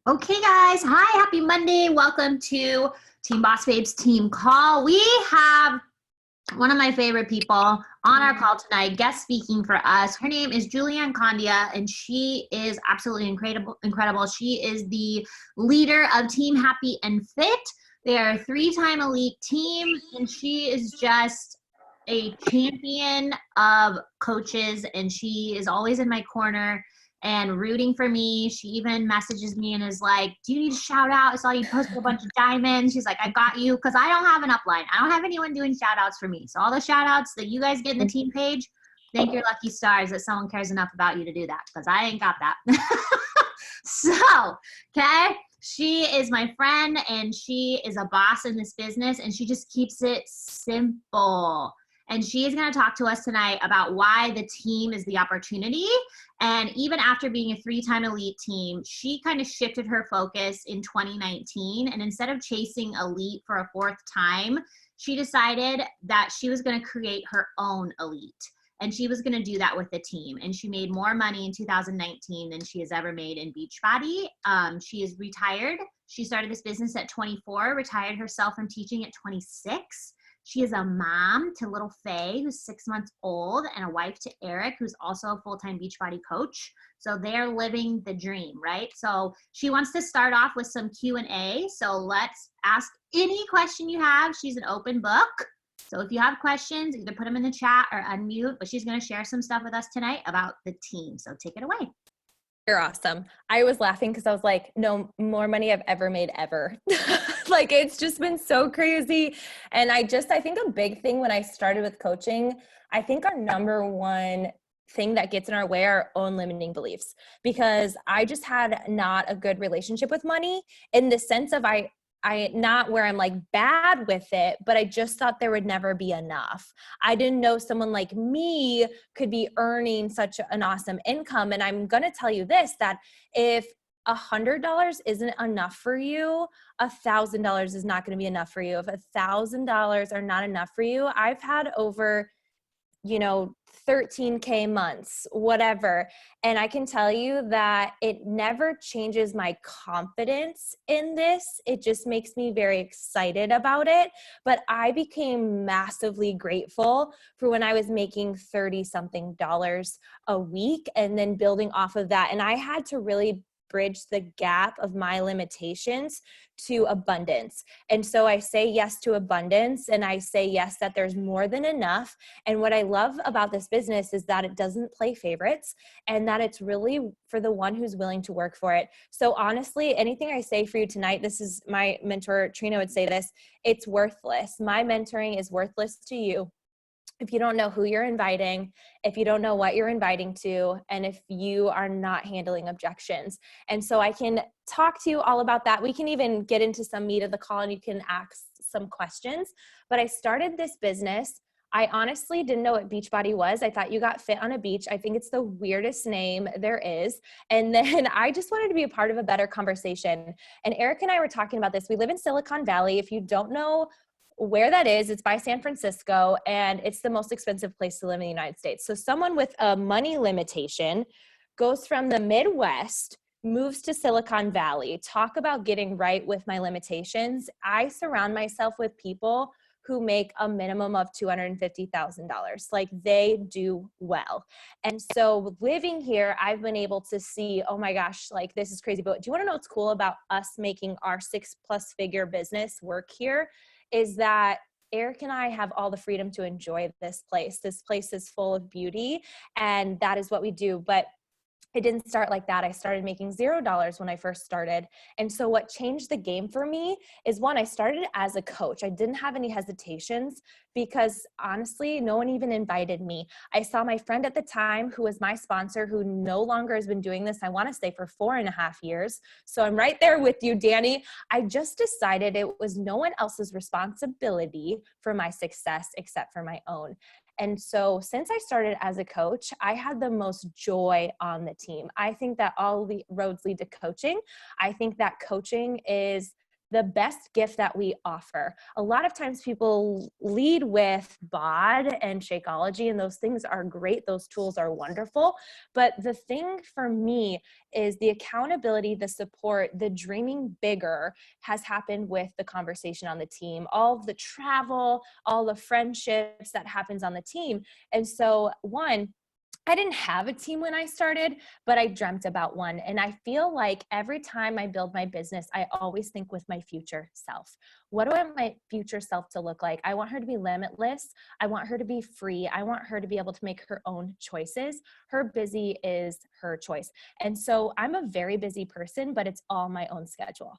Okay, guys. Hi, happy Monday. Welcome to Team Boss Babes Team Call. We have one of my favorite people on our call tonight, guest speaking for us. Her name is Julianne Condia, and she is absolutely incredible. She is the leader of Team Happy and Fit. They are a three-time elite team, and she is just a champion of coaches, and she is always in my corner and rooting for me. She even messages me and is like, do you need a shout out? I saw you posted a bunch of diamonds. She's like, I got you. Cause I don't have an upline. I don't have anyone doing shout outs for me. So all the shout outs that you guys get in the team page, thank your lucky stars that someone cares enough about you to do that. Cause I ain't got that. So, okay. She is my friend and she is a boss in this business and she just keeps it simple. And she is going to talk to us tonight about why the team is the opportunity. And even after being a three-time elite team, she kind of shifted her focus in 2019. And instead of chasing elite for a fourth time, she decided that she was going to create her own elite. And she was going to do that with the team. And she made more money in 2019 than she has ever made in Beachbody. She is retired. She started this business at 24, retired herself from teaching at 26. She is a mom to little Faye, who's 6 months old, and a wife to Eric, who's also a full-time Beachbody coach. So they're living the dream, right? So she wants to start off with some Q&A. So let's ask any question you have. She's an open book. So if you have questions, either put them in the chat or unmute, but she's going to share some stuff with us tonight about the team. So take it away. You're awesome. I was laughing because I was like, no more money I've ever made ever. Like, it's just been so crazy. And I think a big thing when I started with coaching, I think our number one thing that gets in our way are our own limiting beliefs, because I just had not a good relationship with money in the sense of I not where I'm like bad with it, but I just thought there would never be enough. I didn't know someone like me could be earning such an awesome income. And I'm going to tell you this, that if $100 isn't enough for you, $1,000 is not going to be enough for you. If $1,000 are not enough for you, I've had over 13K months, whatever. And I can tell you that it never changes my confidence in this. It just makes me very excited about it. But I became massively grateful for when I was making 30 something dollars a week and then building off of that. And I had to really bridge the gap of my limitations to abundance. And so I say yes to abundance, and I say yes that there's more than enough. And what I love about this business is that it doesn't play favorites and that it's really for the one who's willing to work for it. So honestly, anything I say for you tonight, this is my mentor, Trina would say this, it's worthless. My mentoring is worthless to you if you don't know who you're inviting, if you don't know what you're inviting to, and if you are not handling objections. And so I can talk to you all about that. We can even get into some meat of the call and you can ask some questions. But I started this business. I honestly didn't know what Beachbody was. I thought you got fit on a beach. I think it's the weirdest name there is. And then I just wanted to be a part of a better conversation. And Eric and I were talking about this. We live in Silicon Valley. If you don't know where that is, it's by San Francisco, and it's the most expensive place to live in the United States. So someone with a money limitation goes from the Midwest, moves to Silicon Valley. Talk about getting right with my limitations. I surround myself with people who make a minimum of $250,000. Like, they do well. And so living here, I've been able to see, oh my gosh, like, this is crazy. But do you want to know what's cool about us making our 6+ figure business work here? Is that Eric and I have all the freedom to enjoy this place. This place is full of beauty, and that is what we do. But it didn't start like that. I started making $0 when I first started. And so what changed the game for me is, one, I started as a coach. I didn't have any hesitations because honestly, no one even invited me. I saw my friend at the time who was my sponsor, who no longer has been doing this, I want to say, for 4.5 years. So I'm right there with you, Danny. I just decided it was no one else's responsibility for my success except for my own. And so since I started as a coach, I had the most joy on the team. I think that all the roads lead to coaching. I think that coaching is the best gift that we offer. A lot of times people lead with BOD and Shakeology, and those things are great. Those tools are wonderful. But the thing for me is the accountability, the support, the dreaming bigger has happened with the conversation on the team, all of the travel, all the friendships that happens on the team. And so I didn't have a team when I started, but I dreamt about one. And I feel like every time I build my business, I always think with my future self. What do I want my future self to look like? I want her to be limitless. I want her to be free. I want her to be able to make her own choices. Her busy is her choice. And so I'm a very busy person, but it's all my own schedule.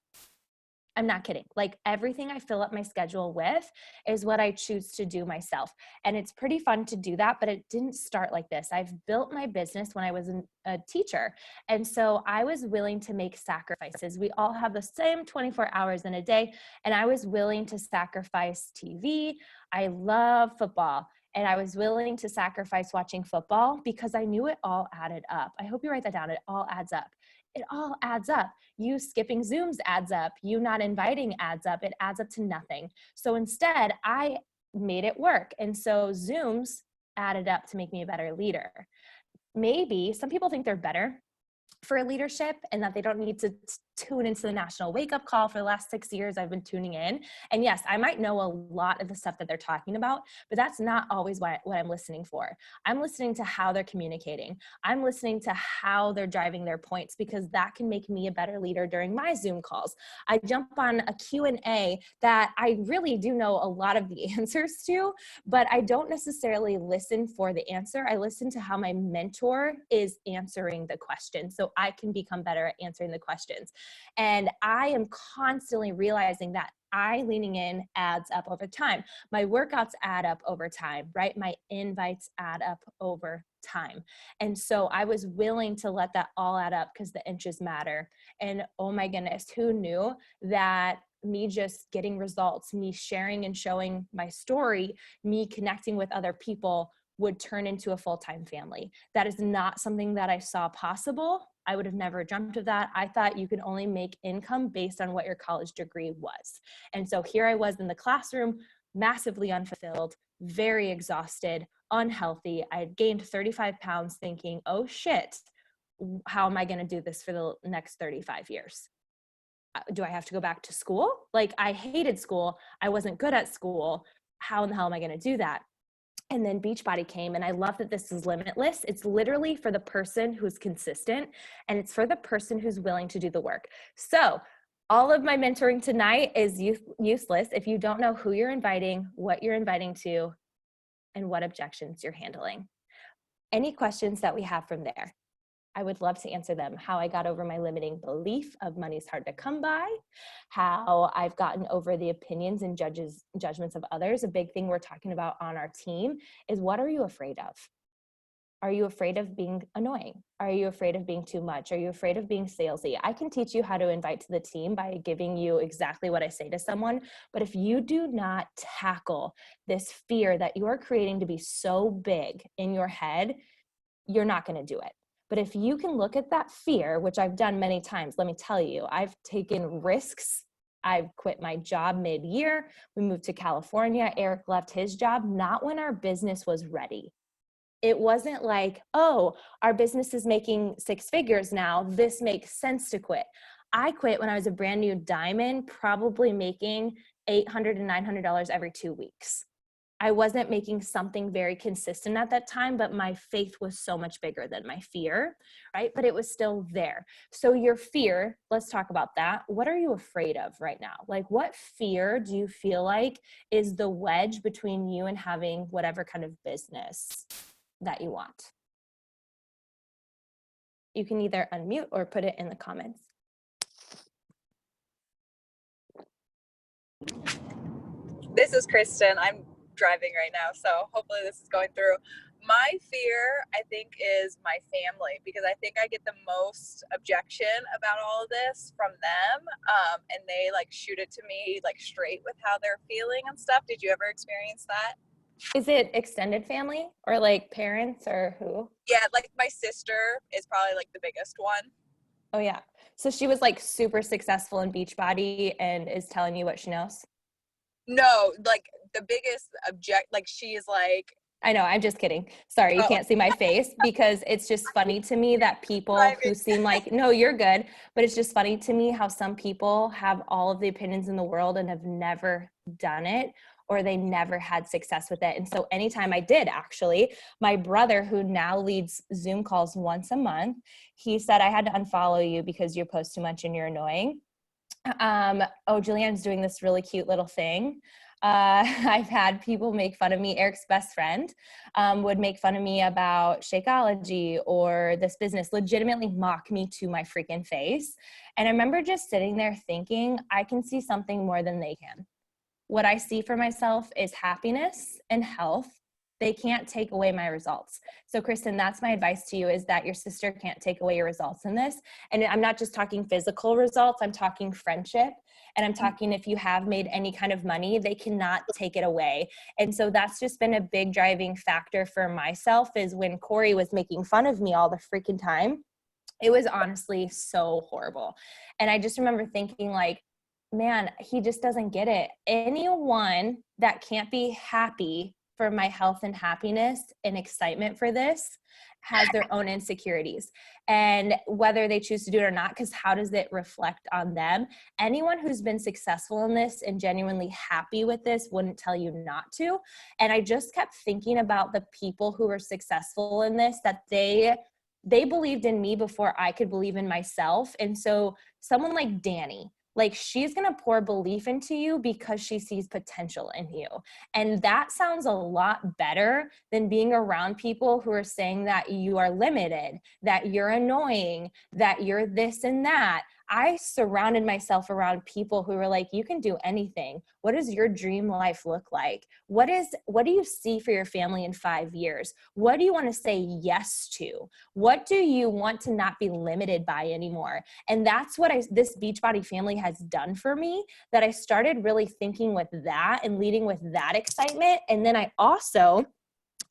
I'm not kidding. Like everything I fill up my schedule with is what I choose to do myself. And it's pretty fun to do that, but it didn't start like this. I've built my business when I was a teacher. And so I was willing to make sacrifices. We all have the same 24 hours in a day. And I was willing to sacrifice TV. I love football. And I was willing to sacrifice watching football because I knew it all added up. I hope you write that down. It all adds up. It all adds up. You skipping Zooms adds up. You not inviting adds up. It adds up to nothing. So instead, I made it work. And so Zooms added up to make me a better leader. Maybe some people think they're better for leadership and that they don't need to tune into the national wake-up call. For the last 6 years, I've been tuning in. And yes, I might know a lot of the stuff that they're talking about, but that's not always what I'm listening for. I'm listening to how they're communicating. I'm listening to how they're driving their points, because that can make me a better leader during my Zoom calls. I jump on a Q&A that I really do know a lot of the answers to, but I don't necessarily listen for the answer. I listen to how my mentor is answering the question so I can become better at answering the questions. And I am constantly realizing that leaning in adds up over time. My workouts add up over time, right? My invites add up over time. And so I was willing to let that all add up because the inches matter. And oh my goodness, who knew that me just getting results, me sharing and showing my story, me connecting with other people would turn into a full-time family. That is not something that I saw possible. I would have never dreamt of that. I thought you could only make income based on what your college degree was. And so here I was in the classroom, massively unfulfilled, very exhausted, unhealthy. I had gained 35 pounds thinking, oh shit, how am I going to do this for the next 35 years? Do I have to go back to school? Like, I hated school. I wasn't good at school. How in the hell am I going to do that? And then Beachbody came, and I love that this is limitless. It's literally for the person who's consistent, and it's for the person who's willing to do the work. So all of my mentoring tonight is useless if you don't know who you're inviting, what you're inviting to, and what objections you're handling. Any questions that we have from there? I would love to answer them. How I got over my limiting belief of money's hard to come by, how I've gotten over the opinions and judgments of others. A big thing we're talking about on our team is, what are you afraid of? Are you afraid of being annoying? Are you afraid of being too much? Are you afraid of being salesy? I can teach you how to invite to the team by giving you exactly what I say to someone. But if you do not tackle this fear that you are creating to be so big in your head, you're not going to do it. But if you can look at that fear, which I've done many times, let me tell you, I've taken risks. I've quit my job mid-year. We moved to California. Eric left his job, not when our business was ready. It wasn't like, oh, our business is making 6 figures now. This makes sense to quit. I quit when I was a brand new diamond, probably making $800 and $900 every 2 weeks. I wasn't making something very consistent at that time, but my faith was so much bigger than my fear, right? But it was still there. So your fear, let's talk about that. What are you afraid of right now? Like, what fear do you feel like is the wedge between you and having whatever kind of business that you want? You can either unmute or put it in the comments. This is Kristen. I'm driving right now, so hopefully this is going through. My fear, I think, is my family, because I think I get the most objection about all of this from them, and they like shoot it to me like straight with how they're feeling and stuff. Did you ever experience that? Is it extended family or like parents or who? Yeah, like my sister is probably like the biggest one. Oh yeah. So she was like super successful in Beachbody and is telling you what she knows? No, like the biggest like she is like, I know, I'm just kidding. Sorry, you oh, can't see my face because it's just funny to me that people who driving. seem like, no, you're good, but it's just funny to me how some people have all of the opinions in the world and have never done it, or they never had success with it. And so anytime I did, actually, my brother, who now leads Zoom calls once a month, he said, I had to unfollow you because you post too much and you're annoying. Oh, Julianne's doing this really cute little thing. I've had people make fun of me. Eric's best friend would make fun of me about Shakeology or this business, legitimately mock me to my freaking face. And I remember just sitting there thinking, I can see something more than they can. What I see for myself is happiness and health. They can't take away my results. So Kristen, that's my advice to you, is that your sister can't take away your results in this. And I'm not just talking physical results, I'm talking friendship. And I'm talking if you have made any kind of money, they cannot take it away. And so that's just been a big driving factor for myself, is when Corey was making fun of me all the freaking time, it was honestly so horrible. And I just remember thinking like, man, he just doesn't get it. Anyone that can't be happy for my health and happiness and excitement for this has their own insecurities. And whether they choose to do it or not, because how does it reflect on them? Anyone who's been successful in this and genuinely happy with this wouldn't tell you not to. And I just kept thinking about the people who were successful in this, that they believed in me before I could believe in myself. And so someone like Danny, like, she's going to pour belief into you because she sees potential in you. And that sounds a lot better than being around people who are saying that you are limited, that you're annoying, that you're this and that. I surrounded myself around people who were like, you can do anything. What does your dream life look like? What do you see for your family in 5 years? What do you want to say yes to? What do you want to not be limited by anymore? And that's what this Beachbody family has done for me, that I started really thinking with that and leading with that excitement. And then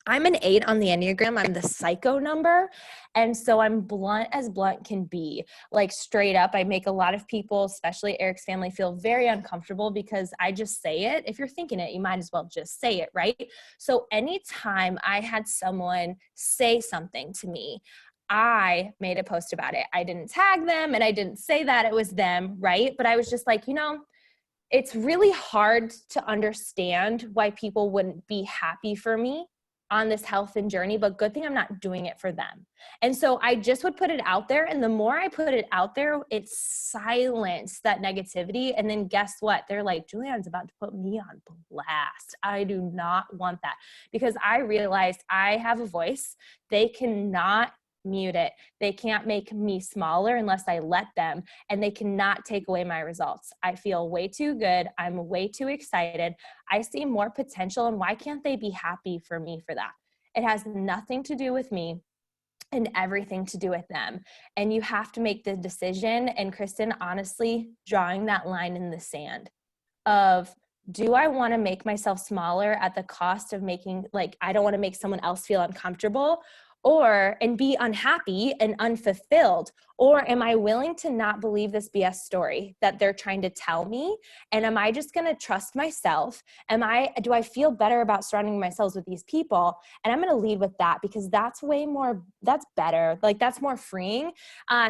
I'm an 8 on the Enneagram. I'm the psycho number. And so I'm blunt as blunt can be, like straight up. I make a lot of people, especially Eric's family, feel very uncomfortable because I just say it. If you're thinking it, you might as well just say it, right? So anytime I had someone say something to me, I made a post about it. I didn't tag them and I didn't say that it was them, right? But I was just like, it's really hard to understand why people wouldn't be happy for me on this health and journey, but good thing I'm not doing it for them. And so I just would put it out there. And the more I put it out there, it silenced that negativity. And then guess what? They're like, Julianne's about to put me on blast. I do not want that, because I realized I have a voice. They cannot mute it. They can't make me smaller unless I let them, and they cannot take away my results. I feel way too good. I'm way too excited. I see more potential, and why can't they be happy for me for that? It has nothing to do with me and everything to do with them. And you have to make the decision. And Kristen, honestly, drawing that line in the sand of, do I want to make myself smaller at the cost of making, like, I don't want to make someone else feel uncomfortable and be unhappy and unfulfilled? Or am I willing to not believe this BS story that they're trying to tell me? And am I just going to trust myself? Do I feel better about surrounding myself with these people? And I'm going to lead with that, because that's better. Like, that's more freeing.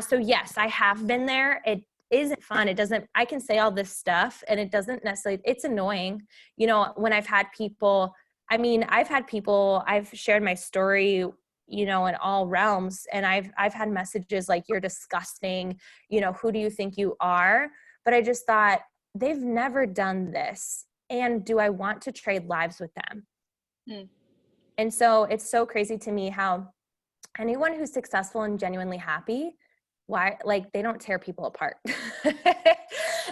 So yes, I have been there. It isn't fun. I can say all this stuff and it doesn't necessarily, it's annoying. When I've had people, I've shared my story, in all realms. And I've had messages like, you're disgusting. Who do you think you are? But I just thought, they've never done this. And do I want to trade lives with them? Mm. And so it's so crazy to me how anyone who's successful and genuinely happy, they don't tear people apart.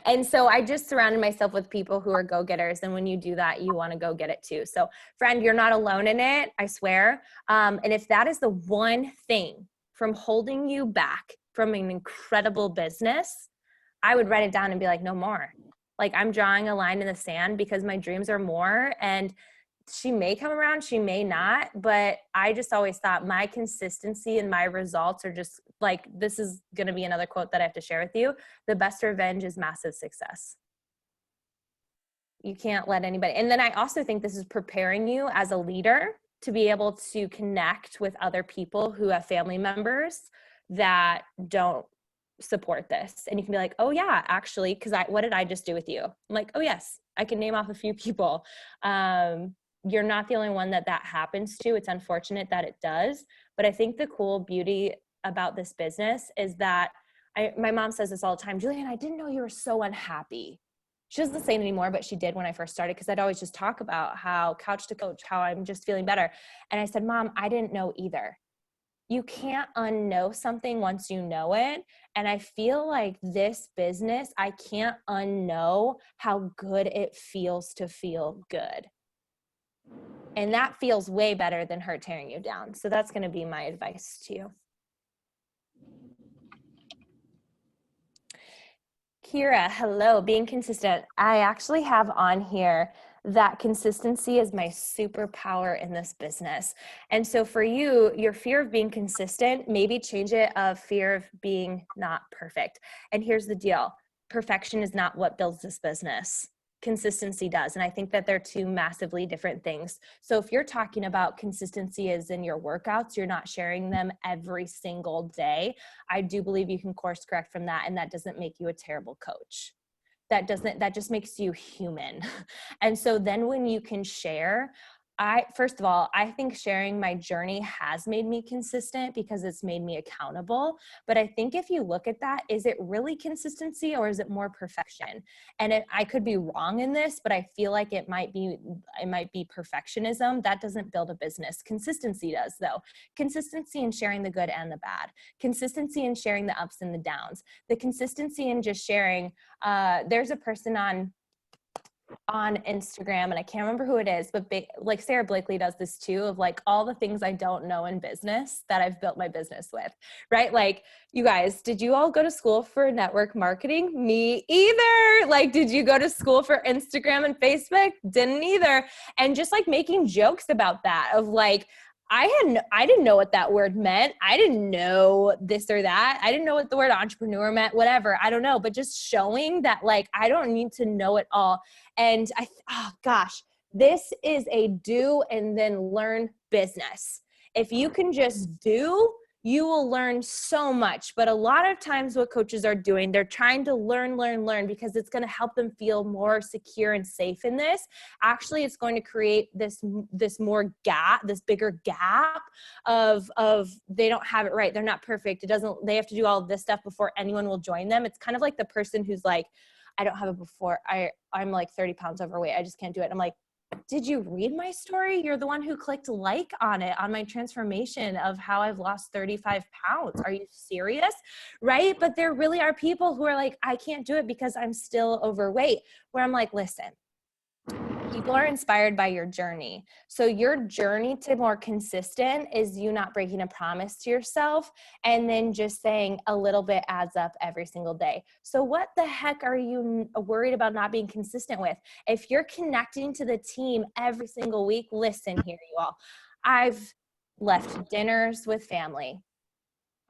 And so I just surrounded myself with people who are go-getters. And when you do that, you want to go get it too. So friend, you're not alone in it, I swear. And if that is the one thing from holding you back from an incredible business, I would write it down and be like, no more. Like, I'm drawing a line in the sand, because my dreams are more. And she may come around, she may not, but I just always thought my consistency and my results are just like, this is going to be another quote that I have to share with you. The best revenge is massive success. You can't let anybody. And then I also think this is preparing you as a leader to be able to connect with other people who have family members that don't support this. And you can be like, oh yeah, actually, because what did I just do with you? I'm like, oh yes, I can name off a few people. You're not the only one that happens to. It's unfortunate that it does. But I think the cool beauty about this business is that my mom says this all the time, Julianne, I didn't know you were so unhappy. She doesn't say it anymore, but she did when I first started, because I'd always just talk about how couch to coach, how I'm just feeling better. And I said, Mom, I didn't know either. You can't unknow something once you know it. And I feel like this business, I can't unknow how good it feels to feel good. And that feels way better than her tearing you down. So that's going to be my advice to you. Kira, hello, being consistent. I actually have on here that consistency is my superpower in this business. And so for you, your fear of being consistent, maybe change it of fear of being not perfect. And here's the deal. Perfection is not what builds this business. Consistency does. And I think that they're two massively different things. So if you're talking about consistency is in your workouts, you're not sharing them every single day, I do believe you can course correct from that. And that doesn't make you a terrible coach. That just makes you human. And so then when you can share, first of all, I think sharing my journey has made me consistent because it's made me accountable. But I think if you look at that, is it really consistency or is it more perfection? And I could be wrong in this, but I feel like it might be perfectionism. That doesn't build a business. Consistency does, though. Consistency in sharing the good and the bad. Consistency in sharing the ups and the downs. The consistency in just sharing, there's a person on Instagram, and I can't remember who it is, but like Sarah Blakely does this too, of like all the things I don't know in business that I've built my business with, right? Like, you guys, did you all go to school for network marketing? Me either. Like, did you go to school for Instagram and Facebook? Didn't either. And just like making jokes about that of like, I didn't know what that word meant. I didn't know this or that. I didn't know what the word entrepreneur meant, whatever. I don't know, but just showing that like, I don't need to know it all. And oh gosh, this is a do and then learn business. If you can just do, you will learn so much. But a lot of times what coaches are doing, they're trying to learn because it's going to help them feel more secure and safe in this. Actually, it's going to create this bigger gap of they don't have it right. They're not perfect. They have to do all of this stuff before anyone will join them. It's kind of like the person who's like, I don't have it before. I'm like 30 pounds overweight. I just can't do it. I'm like, did you read my story? You're the one who clicked like on it, on my transformation of how I've lost 35 pounds. Are you serious? Right? But there really are people who are like, I can't do it because I'm still overweight. Where I'm like, listen, people are inspired by your journey. So your journey to more consistent is you not breaking a promise to yourself and then just saying a little bit adds up every single day. So what the heck are you worried about not being consistent with? If you're connecting to the team every single week, listen here, you all. I've left dinners with family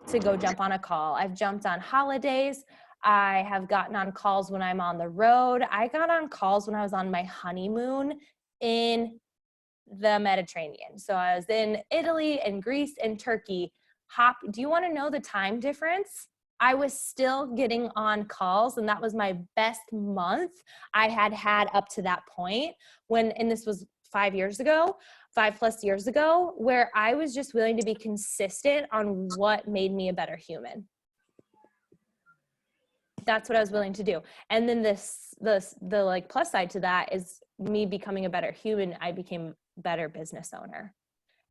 to go jump on a call. I've jumped on holidays. I have gotten on calls when I'm on the road. I got on calls when I was on my honeymoon in the Mediterranean. So I was in Italy and Greece and Turkey. Do you want to know the time difference? I was still getting on calls, and that was my best month I had up to that point and this was 5+ years ago, where I was just willing to be consistent on what made me a better human. That's what I was willing to do. And then the like plus side to that is me becoming a better human. I became a better business owner.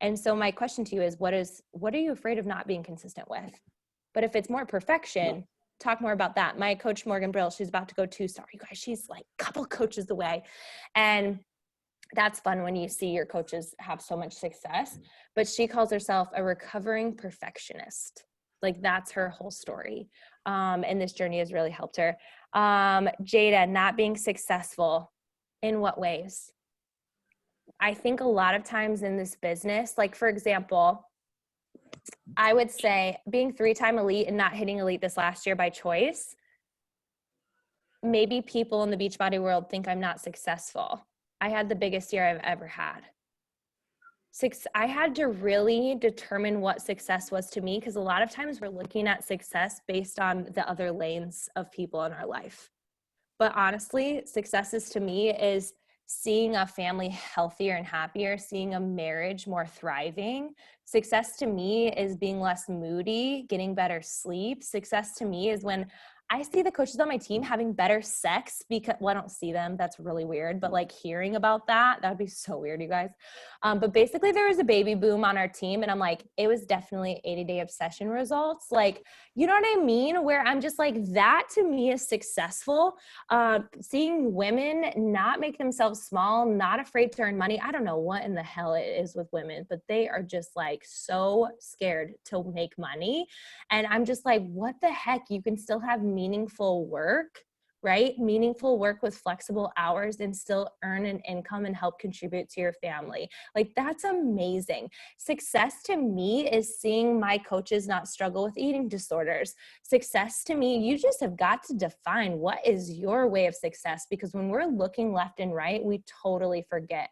And so my question to you is, what are you afraid of not being consistent with? But if it's more perfection, talk more about that. My coach, Morgan Brill, she's about to go 2-star. You guys, she's like a couple coaches away. And that's fun when you see your coaches have so much success. But she calls herself a recovering perfectionist. Like, that's her whole story. And this journey has really helped her. Jada, not being successful. In what ways? I think a lot of times in this business, like for example, I would say being 3-time elite and not hitting elite this last year by choice, maybe people in the Beachbody world think I'm not successful. I had the biggest year I've ever had. I had to really determine what success was to me, because a lot of times we're looking at success based on the other lanes of people in our life. But honestly, success is to me is seeing a family healthier and happier, seeing a marriage more thriving. Success to me is being less moody, getting better sleep. Success to me is when I see the coaches on my team having better sex, because, well, I don't see them. That's really weird. But like hearing about that would be so weird, you guys. But basically there was a baby boom on our team, and I'm like, it was definitely 80-day obsession results. Like, you know what I mean? Where I'm just like, that to me is successful. Seeing women not make themselves small, not afraid to earn money. I don't know what in the hell it is with women, but they are just like so scared to make money. And I'm just like, what the heck? You can still have meaningful work, right? Meaningful work with flexible hours and still earn an income and help contribute to your family. Like, that's amazing. Success to me is seeing my coaches not struggle with eating disorders. Success to me, you just have got to define what is your way of success, because when we're looking left and right, we totally forget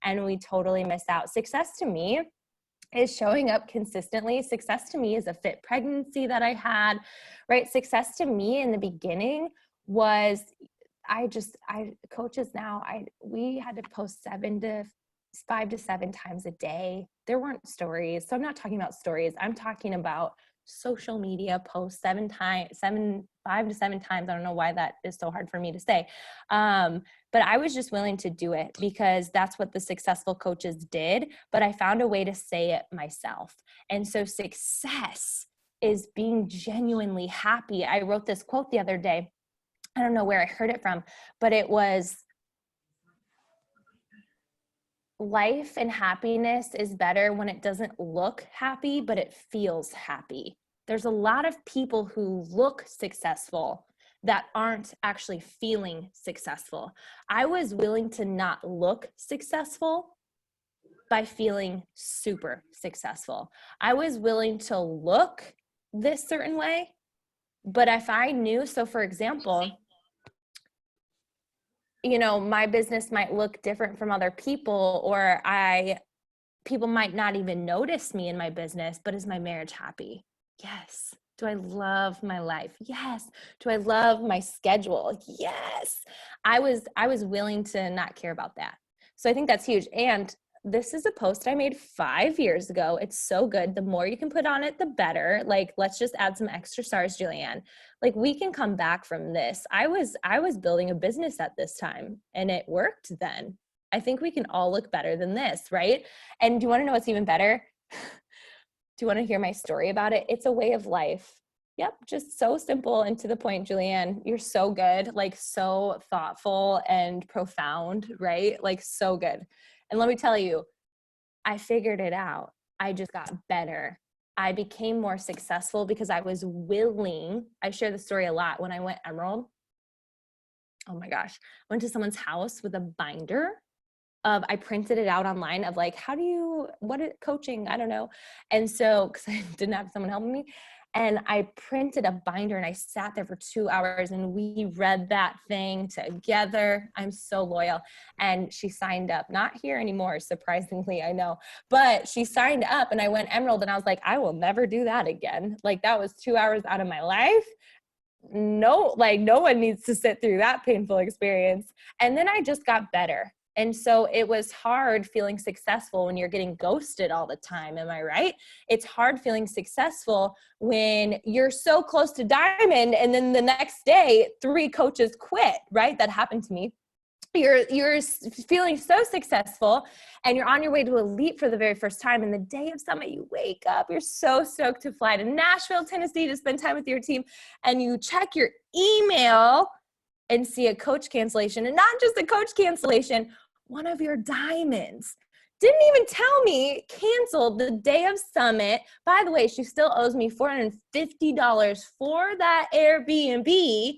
and we totally miss out. Success to me is showing up consistently. Success to me is a fit pregnancy that I had, right? Success to me in the beginning was coaches now, we had to post 5 to 7 times a day. There weren't stories. So I'm not talking about stories. I'm talking about social media posts 5 to 7 times. I don't know why that is so hard for me to say. But I was just willing to do it because that's what the successful coaches did. But I found a way to say it myself. And so success is being genuinely happy. I wrote this quote the other day. I don't know where I heard it from, but it was, life and happiness is better when it doesn't look happy, but it feels happy. There's a lot of people who look successful that aren't actually feeling successful. I was willing to not look successful by feeling super successful. I was willing to look this certain way, but if I knew, so for example, you know, my business might look different from other people, or people might not even notice me in my business, but is my marriage happy? Yes. Do I love my life? Yes. Do I love my schedule? Yes. I was willing to not care about that. So I think that's huge. And this is a post I made 5 years ago. It's so good. The more you can put on it, the better. Like, let's just add some extra stars, Julianne. Like, we can come back from this. I was building a business at this time and it worked then. I think we can all look better than this, right? And do you want to know what's even better? Do you want to hear my story about it? It's a way of life. Yep, just so simple and to the point, Julianne. You're so good, like so thoughtful and profound, right? Like so good. And let me tell you, I figured it out. I just got better. I became more successful because I was willing. I share the story a lot. When I went Emerald, oh my gosh, I went to someone's house with a binder I printed it out online of like, coaching? I don't know. And so, cause I didn't have someone helping me, and I printed a binder and I sat there for 2 hours and we read that thing together. I'm so loyal. And she signed up, not here anymore, surprisingly, I know, but she signed up and I went Emerald and I was like, I will never do that again. Like, that was 2 hours out of my life. No, like no one needs to sit through that painful experience. And then I just got better. And so it was hard feeling successful when you're getting ghosted all the time. Am I right? It's hard feeling successful when you're so close to diamond and then the next day 3 coaches quit, right? That happened to me. You're feeling so successful and you're on your way to elite for the very first time. And the day of summit, you wake up, you're so stoked to fly to Nashville, Tennessee to spend time with your team. And you check your email and see a coach cancellation, and not just a coach cancellation, one of your diamonds didn't even tell me canceled the day of summit. By the way, she still owes me $450 for that Airbnb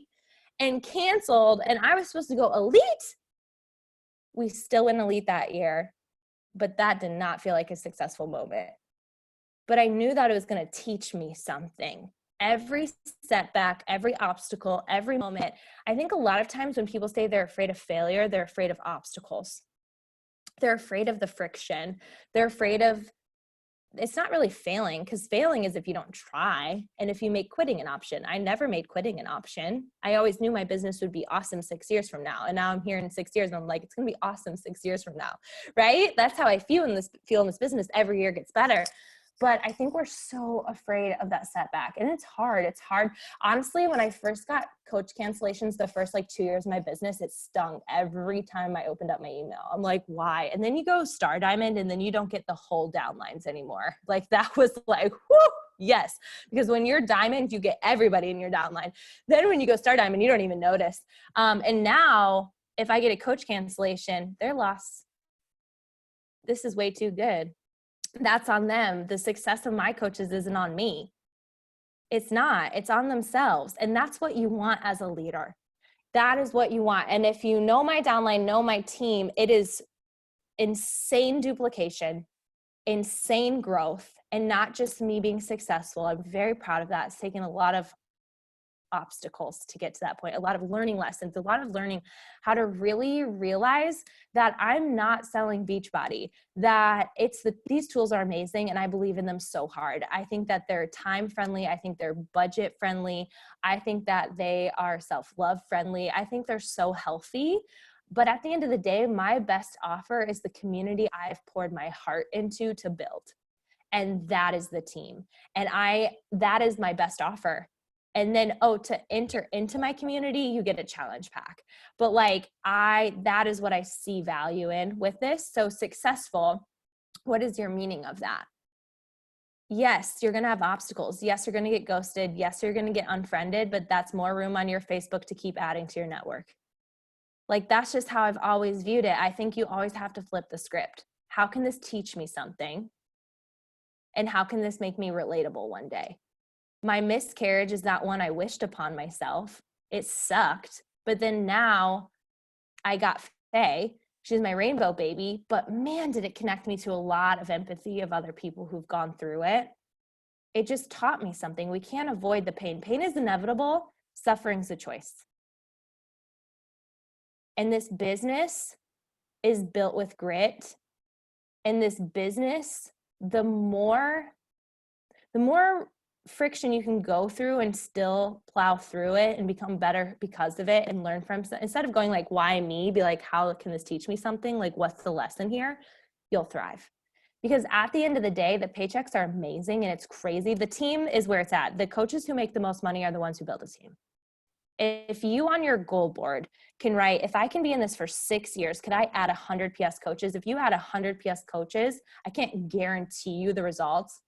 and canceled. And I was supposed to go elite. We still went elite that year. but that did not feel like a successful moment. But I knew that it was going to teach me something. Every setback, every obstacle, every moment. I think a lot of times when people say they're afraid of failure, they're afraid of obstacles. They're afraid of the friction. They're afraid of, it's not really failing, because failing is if you don't try and if you make quitting an option. I never made quitting an option. I always knew my business would be awesome 6 years from now. And now I'm here in 6 years and I'm like, it's going to be awesome 6 years from now, right? That's how I feel in this business. Every year gets better. But I think we're so afraid of that setback. And it's hard. It's hard. Honestly, when I first got coach cancellations, the first 2 years of my business, it stung every time I opened up my email. I'm like, why? And then you go Star Diamond and then you don't get the whole downlines anymore. That was whoo, yes. Because when you're Diamond, you get everybody in your downline. Then when you go Star Diamond, you don't even notice. And now if I get a coach cancellation, they're lost. This is way too good. That's on them. The success of my coaches isn't on me. It's not. It's on themselves. And that's what you want as a leader. That is what you want. And if you know my downline, know my team, it is insane duplication, insane growth, and not just me being successful. I'm very proud of that. It's taken a lot of obstacles to get to that point, a lot of learning lessons, a lot of learning how to really realize that I'm not selling Beachbody, that these tools are amazing and I believe in them so hard. I think that they're time friendly. I think they're budget friendly. I think that they are self-love friendly. I think they're so healthy. But at the end of the day, my best offer is the community I've poured my heart into to build. And that is the team. And that is my best offer. And then, to enter into my community, you get a challenge pack. But that is what I see value in with this. So successful, what is your meaning of that? Yes, you're going to have obstacles. Yes, you're going to get ghosted. Yes, you're going to get unfriended, but that's more room on your Facebook to keep adding to your network. That's just how I've always viewed it. I think you always have to flip the script. How can this teach me something? And how can this make me relatable one day? My miscarriage is not one I wished upon myself. It sucked. But then now I got Faye. She's my rainbow baby. But man, did it connect me to a lot of empathy of other people who've gone through it. It just taught me something. We can't avoid the pain. Pain is inevitable. Suffering's a choice. And this business is built with grit. And this business, the more friction you can go through and still plow through it and become better because of it and learn from, instead of going why me, be how can this teach me something? What's the lesson here? You'll thrive. Because at the end of the day, the paychecks are amazing and it's crazy. The team is where it's at. The coaches who make the most money are the ones who build a team. If you on your goal board can write, if I can be in this for 6 years, could I add 100 PS coaches? If you add 100 PS coaches, I can't guarantee you the results.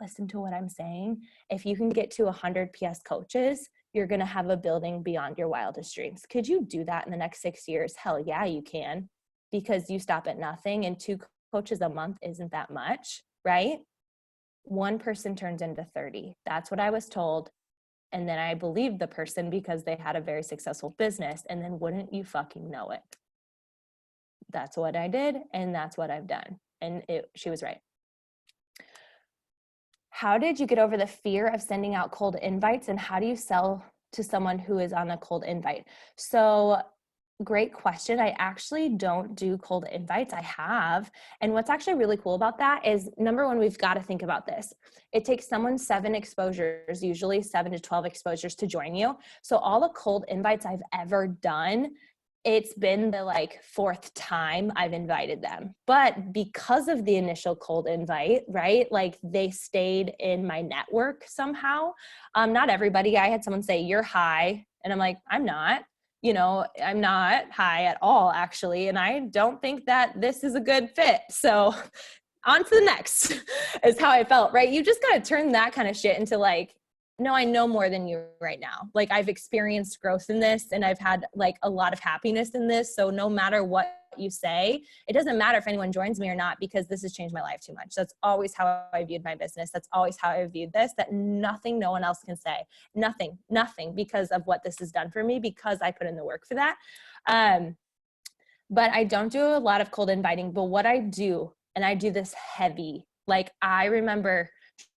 Listen to what I'm saying. If you can get to 100 PS coaches, you're going to have a building beyond your wildest dreams. Could you do that in the next 6 years? Hell yeah, you can, because you stop at nothing and 2 coaches a month isn't that much, right? 1 person turns into 30. That's what I was told. And then I believed the person because they had a very successful business. And then wouldn't you fucking know it? That's what I did. And that's what I've done. And she was right. How did you get over the fear of sending out cold invites, and how do you sell to someone who is on a cold invite? So great question. I actually don't do cold invites. I have. And what's actually really cool about that is, number one, we've got to think about this. It takes someone 7 exposures, usually 7 to 12 exposures to join you. So all the cold invites I've ever done, it's been the 4th time I've invited them. But because of the initial cold invite, right? They stayed in my network somehow. Not everybody. I had someone say, "You're high." And I'm like, I'm not. I'm not high at all, actually. And I don't think that this is a good fit. So on to the next is how I felt, right? You just got to turn that kind of shit into no, I know more than you right now. I've experienced growth in this and I've had a lot of happiness in this. So no matter what you say, it doesn't matter if anyone joins me or not, because this has changed my life too much. That's always how I viewed my business. That's always how I viewed this, that nothing no one else can say. Nothing, because of what this has done for me, because I put in the work for that. but I don't do a lot of cold inviting. But what I do, and I do this heavy, like I remember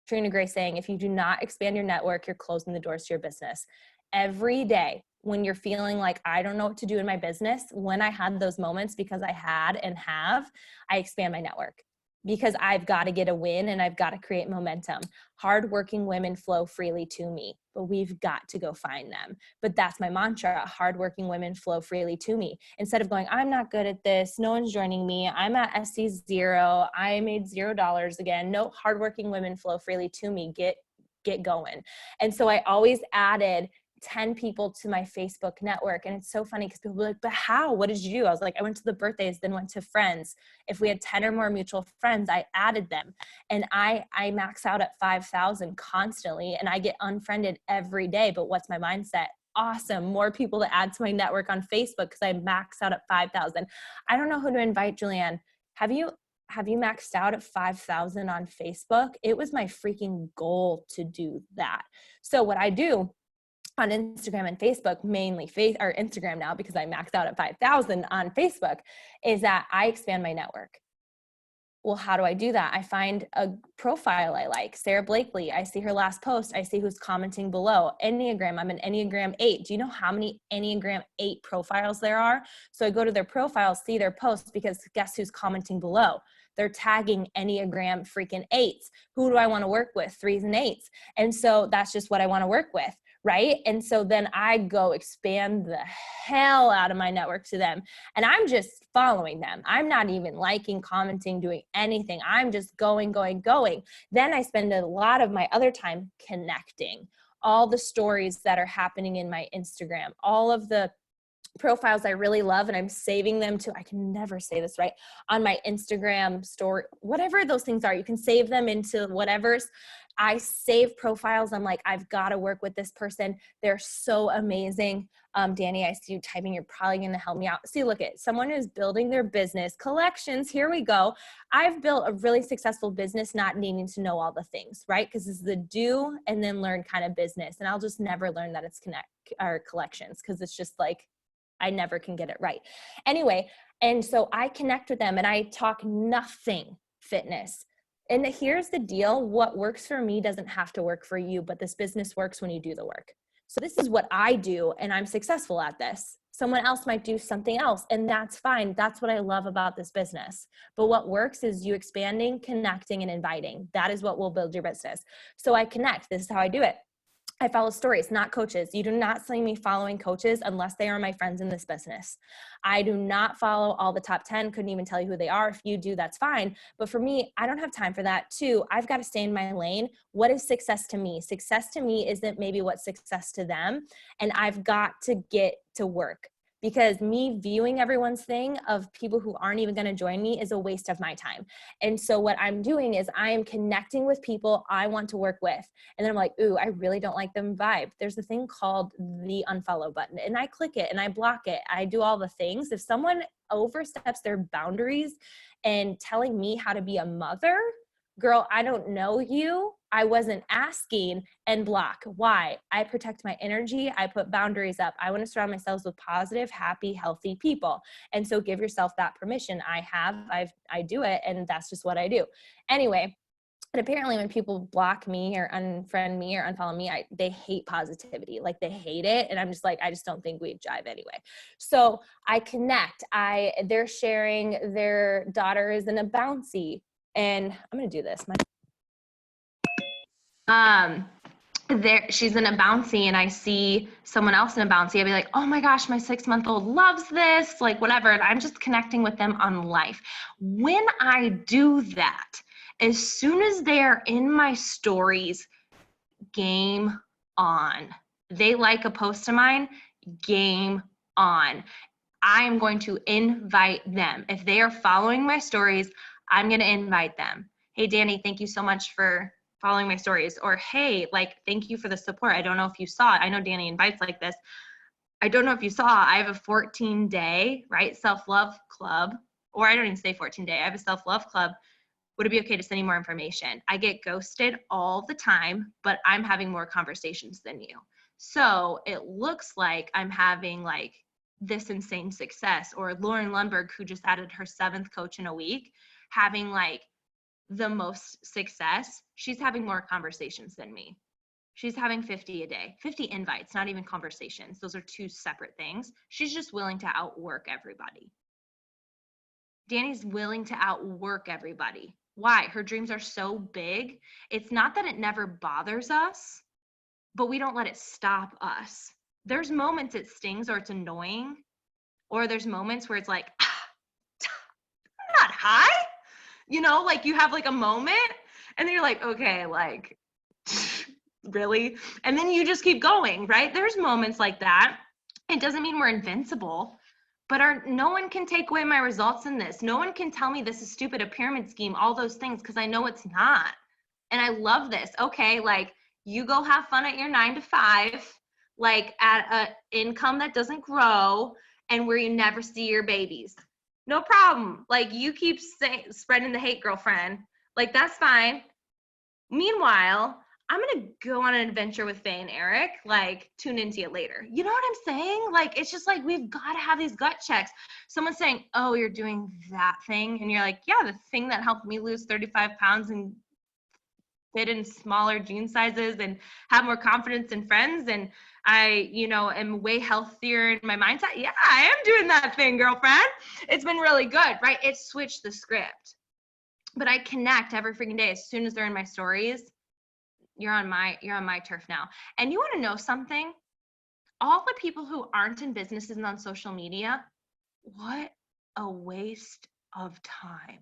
Trina Gray saying, if you do not expand your network, you're closing the doors to your business. Every day when you're feeling like I don't know what to do in my business, when I had those moments, because I had and have, I expand my network because I've got to get a win and I've got to create momentum. Hardworking women flow freely to me, but we've got to go find them. But that's my mantra. Hardworking women flow freely to me. Instead of going, I'm not good at this, no one's joining me, I'm at SC0, I made $0 again. No, hardworking women flow freely to me. Get going. And so I always added 10 people to my Facebook network. And it's so funny because people were like, but how? What did you do? I was like, I went to the birthdays, then went to friends. If we had 10 or more mutual friends, I added them. And I max out at 5,000 constantly, and I get unfriended every day. But what's my mindset? Awesome. More people to add to my network on Facebook because I max out at 5,000. I don't know who to invite, Julianne. Have you maxed out at 5,000 on Facebook? It was my freaking goal to do that. So what I do on Instagram and Facebook, mainly Instagram now because I maxed out at 5,000 on Facebook, is that I expand my network. Well, how do I do that? I find a profile I like, Sarah Blakely. I see her last post. I see who's commenting below. Enneagram, I'm an Enneagram 8. Do you know how many Enneagram 8 profiles there are? So I go to their profiles, see their posts, because guess who's commenting below? They're tagging Enneagram freaking 8s. Who do I want to work with? 3s and 8s. And so that's just what I want to work with. Right. And so then I go expand the hell out of my network to them. And I'm just following them. I'm not even liking, commenting, doing anything. I'm just going. Then I spend a lot of my other time connecting all the stories that are happening in my Instagram, all of the profiles I really love, and I'm saving them to, I can never say this right, on my Instagram story, whatever those things are, you can save them into whatever's. I save profiles. I'm like, I've got to work with this person. They're so amazing. Danny, I see you typing. You're probably going to help me out. See, look at someone who's building their business collections. Here we go. I've built a really successful business, not needing to know all the things, right? Because this is the do and then learn kind of business. And I'll just never learn that it's collections, because it's just like, I never can get it right. Anyway, and so I connect with them and I talk nothing fitness. And here's the deal. What works for me doesn't have to work for you, but this business works when you do the work. So this is what I do, and I'm successful at this. Someone else might do something else, and that's fine. That's what I love about this business. But what works is you expanding, connecting, and inviting. That is what will build your business. So I connect. This is how I do it. I follow stories, not coaches. You do not see me following coaches unless they are my friends in this business. I do not follow all the top 10, couldn't even tell you who they are. If you do, that's fine. But for me, I don't have time for that. Too, I've got to stay in my lane. What is success to me? Success to me isn't maybe what's success to them. And I've got to get to work. Because me viewing everyone's thing of people who aren't even going to join me is a waste of my time. And so what I'm doing is I am connecting with people I want to work with. And then I'm like, ooh, I really don't like them vibe. There's a thing called the unfollow button, and I click it and I block it. I do all the things. If someone oversteps their boundaries and telling me how to be a mother, girl, I don't know you. I wasn't asking, and block. Why? I protect my energy. I put boundaries up. I want to surround myself with positive, happy, healthy people. And so give yourself that permission. I do it, and that's just what I do. Anyway, and apparently when people block me or unfriend me or unfollow me, they hate positivity. Like they hate it. And I'm just like, I just don't think we jive anyway. So I connect. They're sharing their daughter is in a bouncy. And I'm going to do this. She's in a bouncy and I see someone else in a bouncy. I'd be like, oh my gosh, my 6-month-old loves this, like whatever. And I'm just connecting with them on life. When I do that, as soon as they're in my stories, game on. They like a post of mine, game on. I am going to invite them. If they are following my stories, I'm going to invite them. Hey, Danny, thank you so much for following my stories. Or, hey, like, thank you for the support. I don't know if you saw it. I know Danny invites like this. I don't know if you saw, I have a 14-day, right, self-love club. Or I don't even say 14-day. I have a self-love club. Would it be okay to send you more information? I get ghosted all the time, but I'm having more conversations than you. So it looks like I'm having like this insane success, or Lauren Lundberg, who just added her 7th coach in a week, having like the most success. She's having more conversations than me. She's having 50 a day, 50 invites, not even conversations. Those are 2 separate things. She's just willing to outwork everybody. Danny's willing to outwork everybody. Why? Her dreams are so big. It's not that it never bothers us, but we don't let it stop us. There's moments it stings or it's annoying, or there's moments where it's like, I'm not high. You know, like you have like a moment and then you're like, okay, like, really? And then you just keep going, right? There's moments like that. It doesn't mean we're invincible, but no one can take away my results in this. No one can tell me this is stupid, a pyramid scheme, all those things, because I know it's not. And I love this. Okay, like you go have fun at your 9 to 5, like at an income that doesn't grow and where you never see your babies. No problem. Like you keep spreading the hate, girlfriend. Like that's fine. Meanwhile, I'm going to go on an adventure with Faye and Eric, like tune into it later. You know what I'm saying? Like, it's just like, we've got to have these gut checks. Someone's saying, oh, you're doing that thing. And you're like, yeah, the thing that helped me lose 35 pounds and fit in smaller jean sizes and have more confidence in friends. And I, you know, am way healthier in my mindset. Yeah, I am doing that thing, girlfriend. It's been really good, right? It switched the script. But I connect every freaking day. As soon as they're in my stories, you're on my turf now. And you want to know something? All the people who aren't in businesses and on social media, what a waste of time.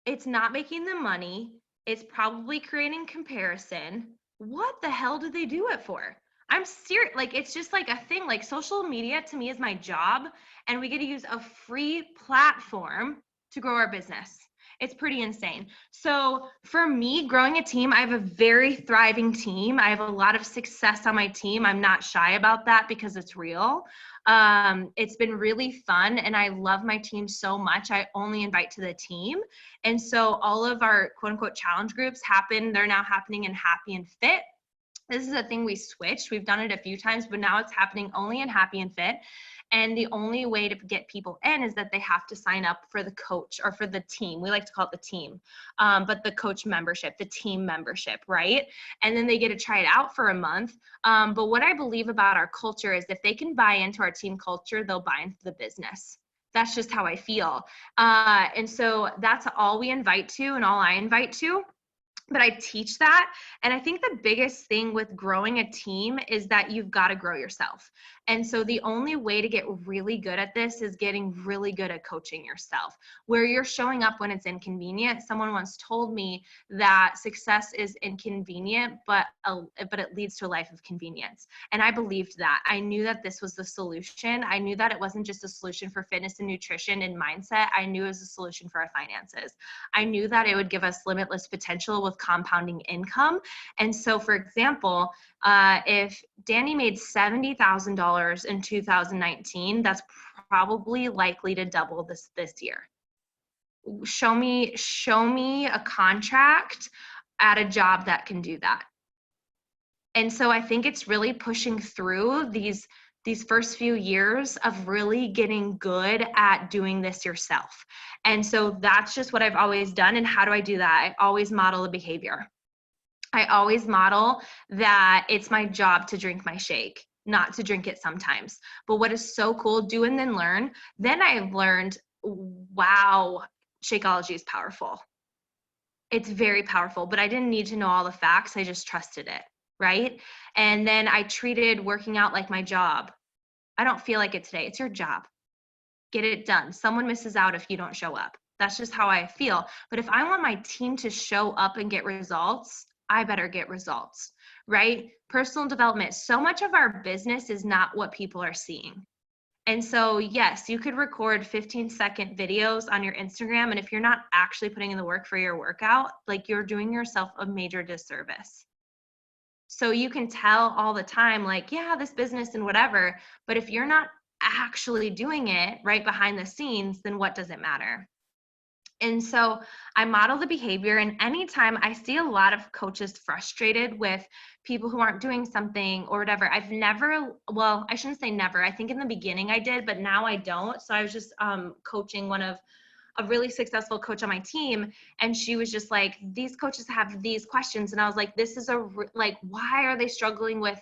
It's not making them money. It's probably creating comparison. What the hell do they do it for? I'm serious. Like, it's just like a thing. Like, social media to me is my job, and we get to use a free platform to grow our business. It's pretty insane. So for me, growing a team, I have a very thriving team. I have a lot of success on my team. I'm not shy about that because it's real. It's been really fun, and I love my team so much. I only invite to the team. And so all of our quote unquote challenge groups they're now happening in Happy and Fit. This is a thing we switched. We've done it a few times, but now it's happening only in Happy and Fit. And the only way to get people in is that they have to sign up for the coach or for the team. We like to call it the team, but the coach membership, the team membership, right? And then they get to try it out for a month. But what I believe about our culture is if they can buy into our team culture, they'll buy into the business. That's just how I feel. And so that's all we invite to and all I invite to. But I teach that. And I think the biggest thing with growing a team is that you've got to grow yourself. And so the only way to get really good at this is getting really good at coaching yourself, where you're showing up when it's inconvenient. Someone once told me that success is inconvenient, but it leads to a life of convenience. And I believed that. I knew that this was the solution. I knew that it wasn't just a solution for fitness and nutrition and mindset. I knew it was a solution for our finances. I knew that it would give us limitless potential with compounding income. And so, for example, if Danny made $70,000 in 2019, that's probably likely to double this year. Show me a contract at a job that can do that. And so I think it's really pushing through these first few years of really getting good at doing this yourself. And so that's just what I've always done. And how do I do that? I always model a behavior. I always model that it's my job to drink my shake, not to drink it sometimes. But what is so cool, do and then learn. Then I've learned, wow, Shakeology is powerful. It's very powerful, but I didn't need to know all the facts. I just trusted it, right? And then I treated working out like my job. I don't feel like it today. It's your job. Get it done. Someone misses out if you don't show up. That's just how I feel. But if I want my team to show up and get results, I better get results, right? Personal development. So much of our business is not what people are seeing. And so, yes, you could record 15-second videos on your Instagram. And if you're not actually putting in the work for your workout, like you're doing yourself a major disservice. So you can tell all the time, like, yeah, this business and whatever, but if you're not actually doing it right behind the scenes, then what does it matter? And so I model the behavior, and anytime I see a lot of coaches frustrated with people who aren't doing something or whatever, I've never, well, I shouldn't say never. I think in the beginning I did, but now I don't. So I was just coaching a really successful coach on my team, and she was just like, these coaches have these questions. And I was like, this is like, why are they struggling with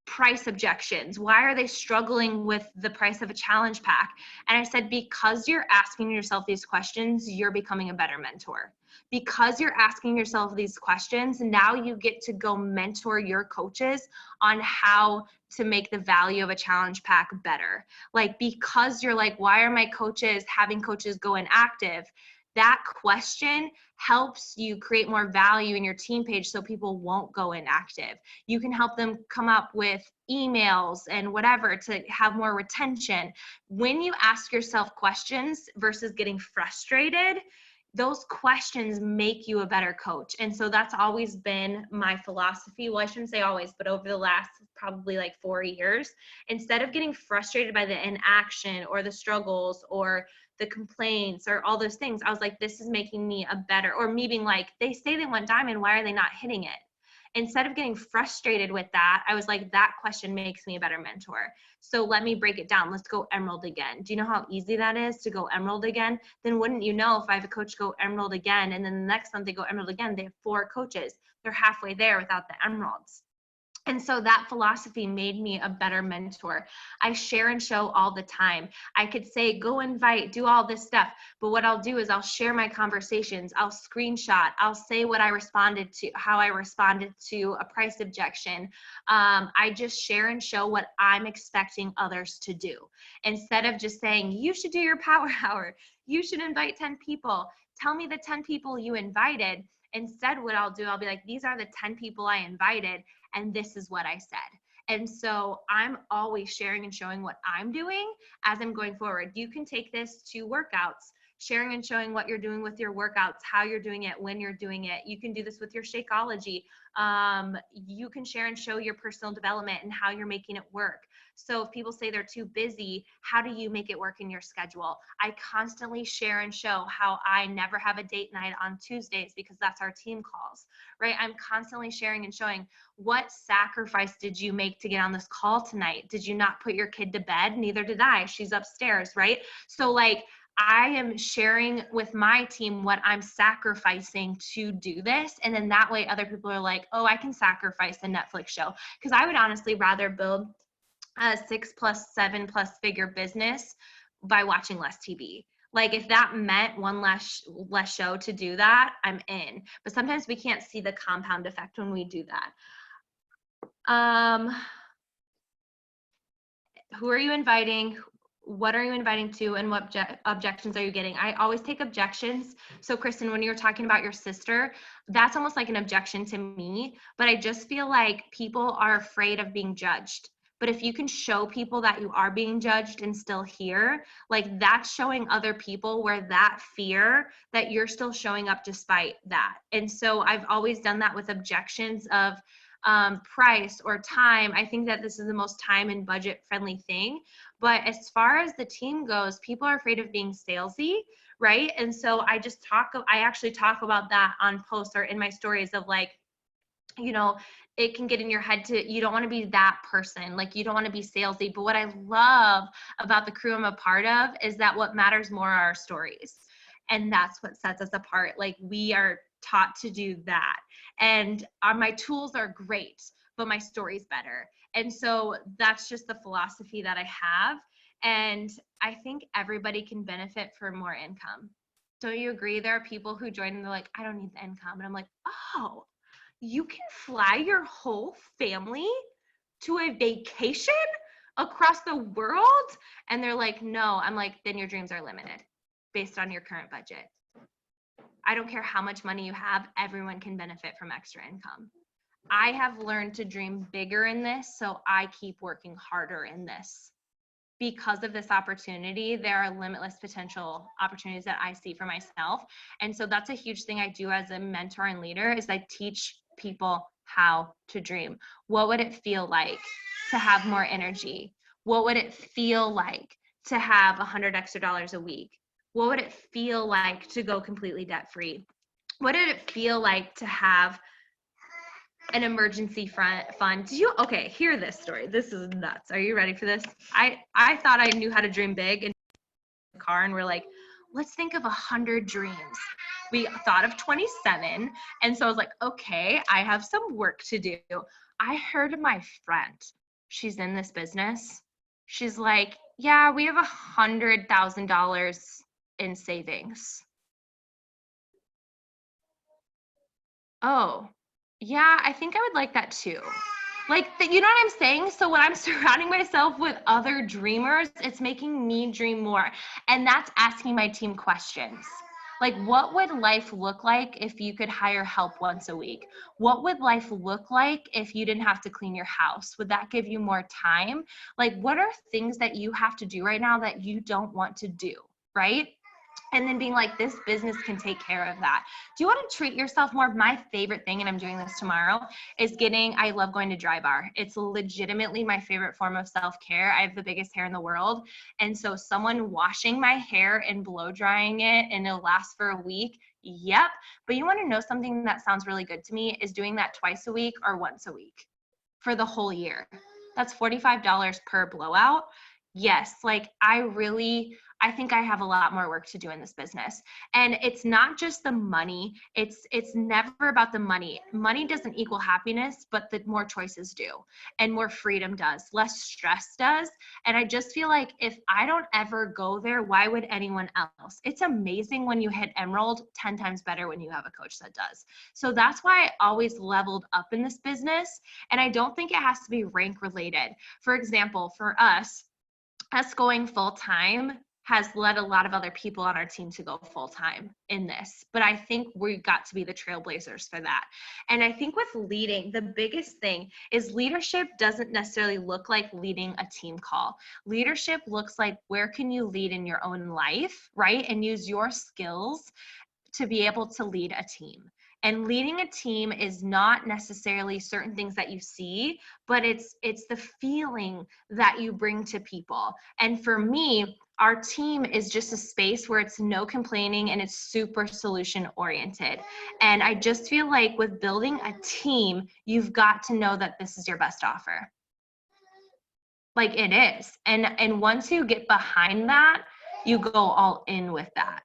price objections? Why are they struggling with the price of a challenge pack? And I said, because you're asking yourself these questions, you're becoming a better mentor. Because you're asking yourself these questions, now you get to go mentor your coaches on how to make the value of a challenge pack better. Like, because you're like, why are my coaches having coaches go inactive? That question helps you create more value in your team page so people won't go inactive. You can help them come up with emails and whatever to have more retention. When you ask yourself questions versus getting frustrated, those questions make you a better coach. And so that's always been my philosophy. Well, I shouldn't say always, but over the last probably like 4 years, instead of getting frustrated by the inaction or the struggles or the complaints or all those things, I was like, this is making me a better, or me being like, they say they want diamond, why are they not hitting it? Instead of getting frustrated with that, I was like, that question makes me a better mentor. So let me break it down. Let's go emerald again. Do you know how easy that is to go emerald again? Then wouldn't you know, if I have a coach go emerald again, and then the next month they go emerald again, they have 4 coaches. They're halfway there without the emeralds. And so that philosophy made me a better mentor. I share and show all the time. I could say, go invite, do all this stuff. But what I'll do is I'll share my conversations. I'll screenshot. I'll say what I responded to, how I responded to a price objection. I just share and show what I'm expecting others to do. Instead of just saying, you should do your power hour. You should invite 10 people. Tell me the 10 people you invited. Instead, what I'll do, I'll be like, these are the 10 people I invited, and this is what I said. And so I'm always sharing and showing what I'm doing as I'm going forward. You can take this to workouts, sharing and showing what you're doing with your workouts, how you're doing it, when you're doing it. You can do this with your Shakeology. You can share and show your personal development and how you're making it work. So if people say they're too busy, how do you make it work in your schedule? I constantly share and show how I never have a date night on Tuesdays because that's our team calls, right? I'm constantly sharing and showing, what sacrifice did you make to get on this call tonight? Did you not put your kid to bed? Neither did I. She's upstairs, right? So like, I am sharing with my team what I'm sacrificing to do this. And then that way other people are like, oh, I can sacrifice a Netflix show. Because I would honestly rather build a 6+, 7+ figure business by watching less TV. Like, if that meant one less show to do that, I'm in. But sometimes we can't see the compound effect when we do that. Who are you inviting? What are you inviting to, and what objections are you getting? I always take objections. So Kristen, when you're talking about your sister, that's almost like an objection to me, but I just feel like people are afraid of being judged. But if you can show people that you are being judged and still here, like, that's showing other people where that fear that you're still showing up despite that. And so I've always done that with objections of price or time. I think that this is the most time and budget friendly thing. But as far as the team goes, people are afraid of being salesy, right? And so I actually talk about that on posts or in my stories of like, you know, it can get in your head to, you don't want to be that person. Like, you don't want to be salesy. But what I love about the crew I'm a part of is that what matters more are our stories. And that's what sets us apart. Like, we are taught to do that. And my tools are great, but my story's better. And so that's just the philosophy that I have. And I think everybody can benefit from more income. Don't you agree? There are people who join and they're like, I don't need the income. And I'm like, oh, you can fly your whole family to a vacation across the world? And they're like, no. I'm like, then your dreams are limited based on your current budget. I don't care how much money you have, everyone can benefit from extra income. I have learned to dream bigger in this, so I keep working harder in this. Because of this opportunity, there are limitless potential opportunities that I see for myself. And so that's a huge thing I do as a mentor and leader, is I teach people how to dream. What would it feel like to have more energy? What would it feel like to have $100 extra a week? What would it feel like to go completely debt-free? What did it feel like to have an emergency fund? Okay, hear this story. This is nuts. Are you ready for this? I thought I knew how to dream big in the car, and we're like, let's think of 100 dreams. We thought of 27. And so I was like, okay, I have some work to do. I heard my friend, she's in this business. She's like, yeah, we have $100,000 in savings. Oh, yeah, I think I would like that too. Like, you know what I'm saying? So when I'm surrounding myself with other dreamers, it's making me dream more. And that's asking my team questions. Like, what would life look like if you could hire help once a week? What would life look like if you didn't have to clean your house? Would that give you more time? Like, what are things that you have to do right now that you don't want to do, right? And then being like, this business can take care of that. Do you want to treat yourself more? My favorite thing, and I'm doing this tomorrow, is I love going to Dry Bar. It's legitimately my favorite form of self-care. I have the biggest hair in the world. And so someone washing my hair and blow drying it, and it'll last for a week. Yep. But you want to know something that sounds really good to me is doing that twice a week or once a week for the whole year. That's $45 per blowout. Yes, like I think I have a lot more work to do in this business. And it's not just the money. It's never about the money. Money doesn't equal happiness, but the more choices do, and more freedom does, less stress does. And I just feel like if I don't ever go there, why would anyone else? It's amazing when you hit Emerald, 10 times better when you have a coach that does. So that's why I always leveled up in this business. And I don't think it has to be rank related. For example, for us going full-time has led a lot of other people on our team to go full-time in this. But I think we got to be the trailblazers for that. And I think with leading, the biggest thing is leadership doesn't necessarily look like leading a team call. Leadership looks like, where can you lead in your own life, right? And use your skills to be able to lead a team. And leading a team is not necessarily certain things that you see, but it's the feeling that you bring to people. And for me, our team is just a space where it's no complaining and it's super solution oriented. And I just feel like with building a team, you've got to know that this is your best offer. Like it is. And once you get behind that, you go all in with that.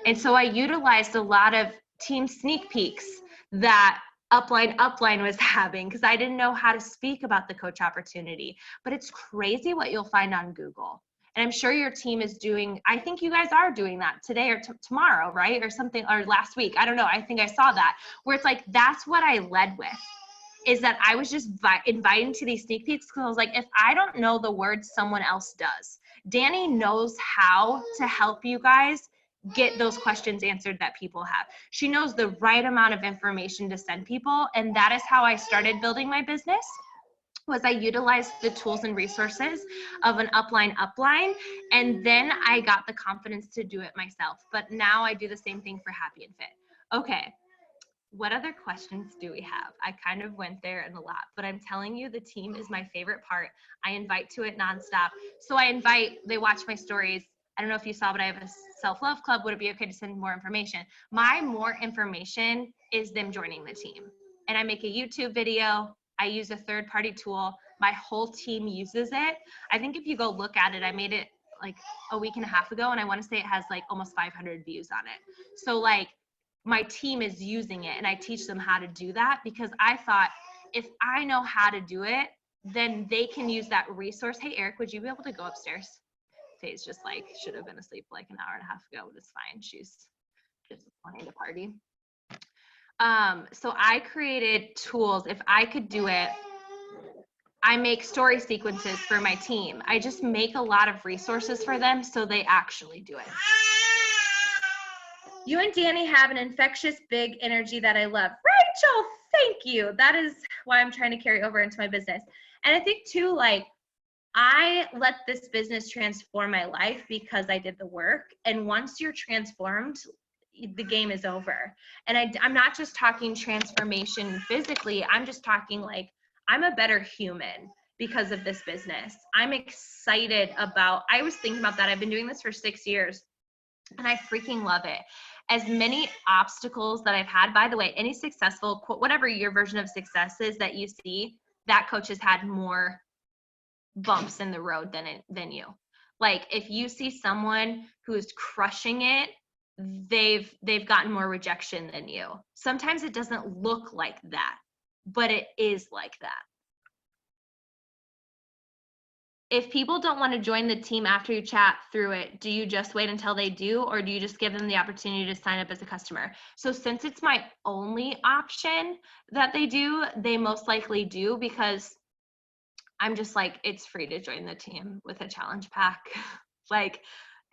And so I utilized a lot of team sneak peeks that Upline was having, because I didn't know how to speak about the coach opportunity. But it's crazy what you'll find on Google. And I'm sure your team is doing, I think you guys are doing that today or tomorrow, right? Or something, or last week. I don't know. I think I saw that, where it's like, that's what I led with, is that I was just inviting to these sneak peeks, because I was like, if I don't know the words, someone else does. Danny knows how to help you guys get those questions answered that people have. She knows the right amount of information to send people. And that is how I started building my business, was I utilized the tools and resources of an upline. And then I got the confidence to do it myself. But now I do the same thing for Happy and Fit. Okay. What other questions do we have? I kind of went there and a lot, but I'm telling you, the team is my favorite part. I invite to it nonstop. So they watch my stories. I don't know if you saw, but I have a self-love club. Would it be okay to send more information? My more information is them joining the team. And I make a YouTube video. I use a third-party tool. My whole team uses it. I think if you go look at it, I made it like a week and a half ago, and I want to say it has like almost 500 views on it. So like my team is using it, and I teach them how to do that, because I thought, if I know how to do it, then they can use that resource. Hey, Eric, would you be able to go upstairs? Faye's just like, should have been asleep like an hour and a half ago, but it's fine. She's just wanting to party. So I created tools. If I could do it, I make story sequences for my team. I just make a lot of resources for them so they actually do it. You and Danny have an infectious, big energy that I love. Rachel, thank you. That is why I'm trying to carry over into my business. And I think too, like, I let this business transform my life because I did the work. And once you're transformed, the game is over. And I'm not just talking transformation physically. I'm just talking like, I'm a better human because of this business. I'm excited about, I was thinking about that. I've been doing this for 6 years. And I freaking love it. As many obstacles that I've had, by the way, any successful, whatever your version of success is that you see, that coach has had more bumps in the road than you. Like if you see someone who is crushing it, they've gotten more rejection than you. Sometimes it doesn't look like that, but it is like that. If people don't want to join the team after you chat through it, do you just wait until they do, or do you just give them the opportunity to sign up as a customer? So since it's my only option that they do, they most likely do, because I'm just like, it's free to join the team with a challenge pack. Like,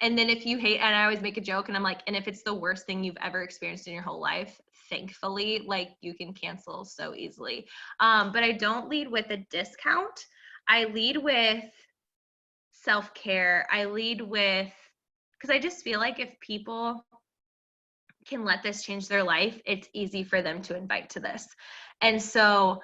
and then if you hate, and I always make a joke and I'm like, and if it's the worst thing you've ever experienced in your whole life, thankfully, like you can cancel so easily. But I don't lead with a discount. I lead with self-care. I lead with, because I just feel like if people can let this change their life, it's easy for them to invite to this. And so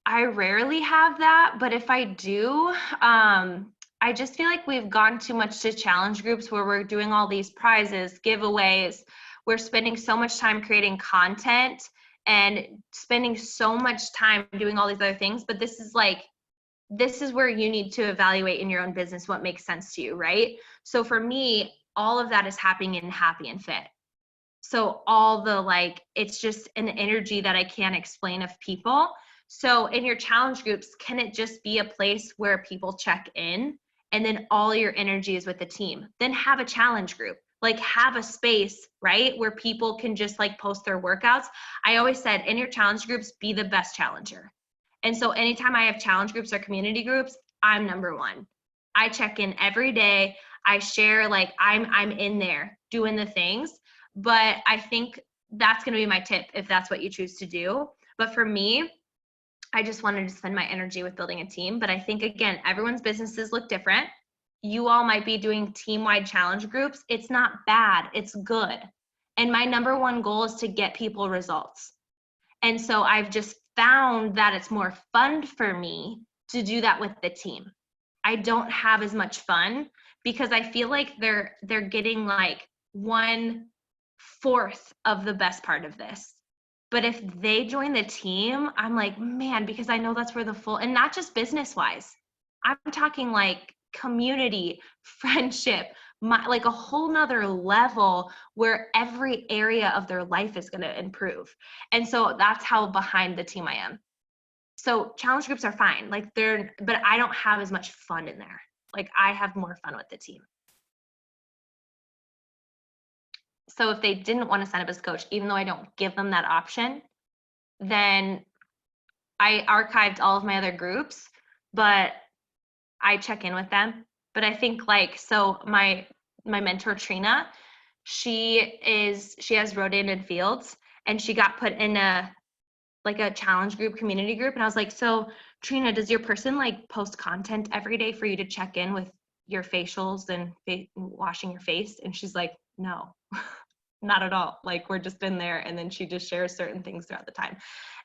I rarely have that, but if I do, I just feel like we've gone too much to challenge groups where we're doing all these prizes, giveaways. We're spending so much time creating content and spending so much time doing all these other things. But this is where you need to evaluate in your own business what makes sense to you, right? So for me, all of that is happening in Happy and Fit. So all the it's just an energy that I can't explain of people. So in your challenge groups, can it just be a place where people check in and then all your energy is with the team? Then have a challenge group, have a space, right? Where people can just post their workouts. I always said in your challenge groups, be the best challenger. And so anytime I have challenge groups or community groups, I'm number one. I check in every day. I share, I'm in there doing the things. But I think that's going to be my tip if that's what you choose to do. But for me, I just wanted to spend my energy with building a team. But I think, again, everyone's businesses look different. You all might be doing team-wide challenge groups. It's not bad. It's good. And my number one goal is to get people results. And so I've just found that it's more fun for me to do that with the team. I don't have as much fun because I feel like they're getting 1/4 of the best part of this. But if they join the team, I'm like, man, because I know that's where the full, and not just business wise, I'm talking community, friendship, a whole nother level where every area of their life is going to improve. And so that's how behind the team I am. So challenge groups are fine. But I don't have as much fun in there. I have more fun with the team. So if they didn't want to sign up as a coach, even though I don't give them that option, then I archived all of my other groups, but I check in with them. But I think so my mentor Trina, she has Rhododendron Fields, and she got put in a challenge group, community group. And I was like, so Trina, does your person post content every day for you to check in with your facials and washing your face? And she's like, no. Not at all. We're just in there, and then she just shares certain things throughout the time.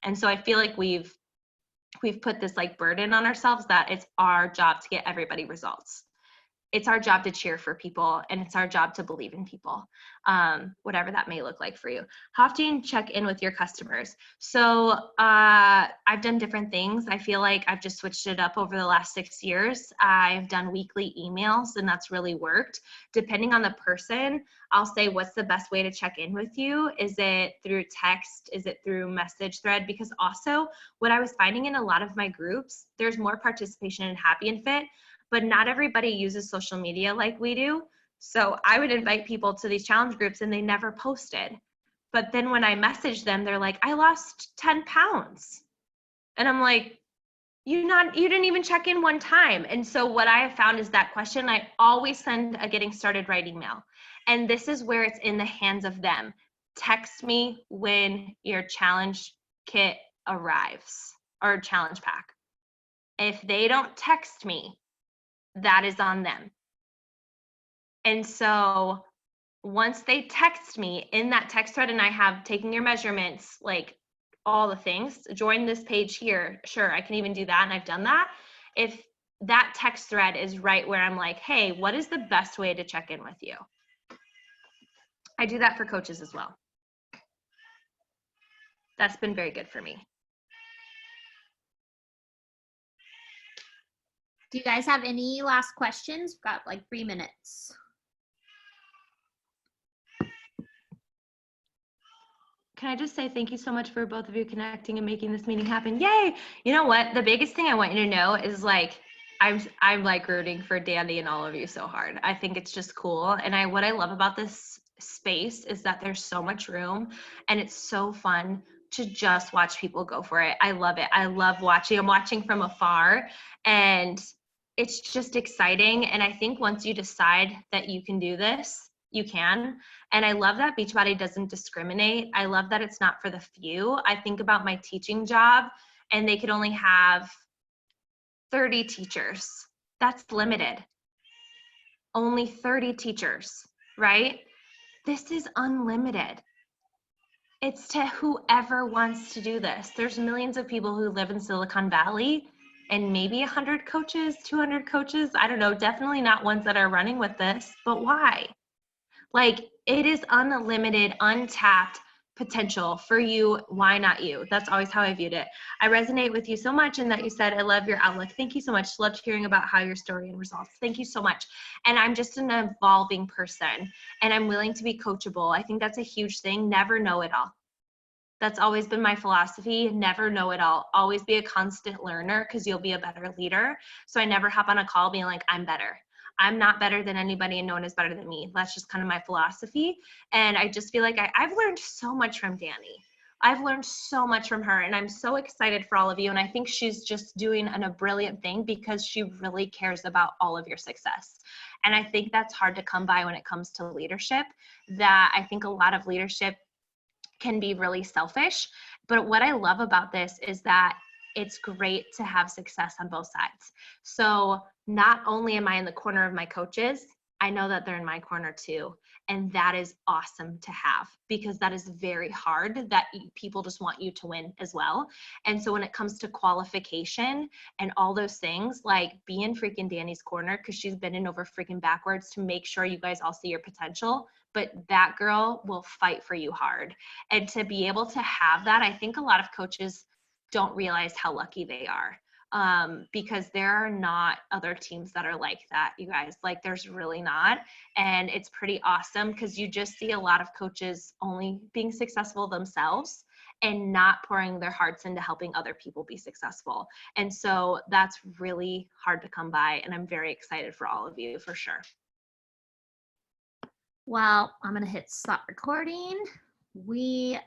And so I feel like we've put this burden on ourselves that it's our job to get everybody results. It's our job to cheer for people, and it's our job to believe in people, whatever that may look like for you. How often check in with your customers? So I've done different things. I feel like I've just switched it up over the last 6 years. I've done weekly emails, and that's really worked. Depending on the person, I'll say, what's the best way to check in with you? Is it through text? Is it through message thread? Because also what I was finding in a lot of my groups, there's more participation in Happy and Fit, but not everybody uses social media like we do. So I would invite people to these challenge groups and they never posted. But then when I messaged them, they're like, I lost 10 pounds. And I'm like, you didn't even check in one time. And so what I have found is that question, I always send a getting started right email. And this is where it's in the hands of them. Text me when your challenge kit arrives, or challenge pack. If they don't text me, that is on them. And so once they text me in that text thread, and I have taken your measurements, all the things, join this page here, sure, I can even do that, and I've done that. If that text thread is right where I'm like, hey, what is the best way to check in with you? I do that for coaches as well. That's been very good for me. Do you guys have any last questions? We've got like 3 minutes. Can I just say thank you so much for both of you connecting and making this meeting happen? Yay! You know what? The biggest thing I want you to know is like, I'm like rooting for Danny and all of you so hard. I think it's just cool. And what I love about this space is that there's so much room and it's so fun to just watch people go for it. I love it. I love watching. I'm watching from afar and it's just exciting. And I think once you decide that you can do this, you can. And I love that Beachbody doesn't discriminate. I love that it's not for the few. I think about my teaching job and they could only have 30 teachers. That's limited. Only 30 teachers, right? This is unlimited. It's to whoever wants to do this. There's millions of people who live in Silicon Valley and maybe 100 coaches, 200 coaches. I don't know, definitely not ones that are running with this, but why? Like, it is unlimited, untapped potential for you. Why not you? That's always how I viewed it. I resonate with you so much in that you said, I love your outlook. Thank you so much. Loved hearing about how your story and results. Thank you so much. And I'm just an evolving person and I'm willing to be coachable. I think that's a huge thing. Never know it all. That's always been my philosophy. Never know it all. Always be a constant learner because you'll be a better leader. So I never hop on a call being like, I'm better. I'm not better than anybody and no one is better than me. That's just kind of my philosophy. And I just feel like I've learned so much from Danny. I've learned so much from her and I'm so excited for all of you. And I think she's just doing a brilliant thing because she really cares about all of your success. And I think that's hard to come by when it comes to leadership, that I think a lot of leadership can be really selfish. But what I love about this is that it's great to have success on both sides. So not only am I in the corner of my coaches, I know that they're in my corner too. And that is awesome to have because that is very hard that people just want you to win as well. And so when it comes to qualification and all those things, like be in freaking Danny's corner because she's bending over freaking backwards to make sure you guys all see your potential. But that girl will fight for you hard. And to be able to have that, I think a lot of coaches don't realize how lucky they are. Because there are not other teams that are like that, you guys. Like there's really not. And it's pretty awesome because you just see a lot of coaches only being successful themselves and not pouring their hearts into helping other people be successful. And so that's really hard to come by. And I'm very excited for all of you for sure. Well, I'm going to hit stop recording. We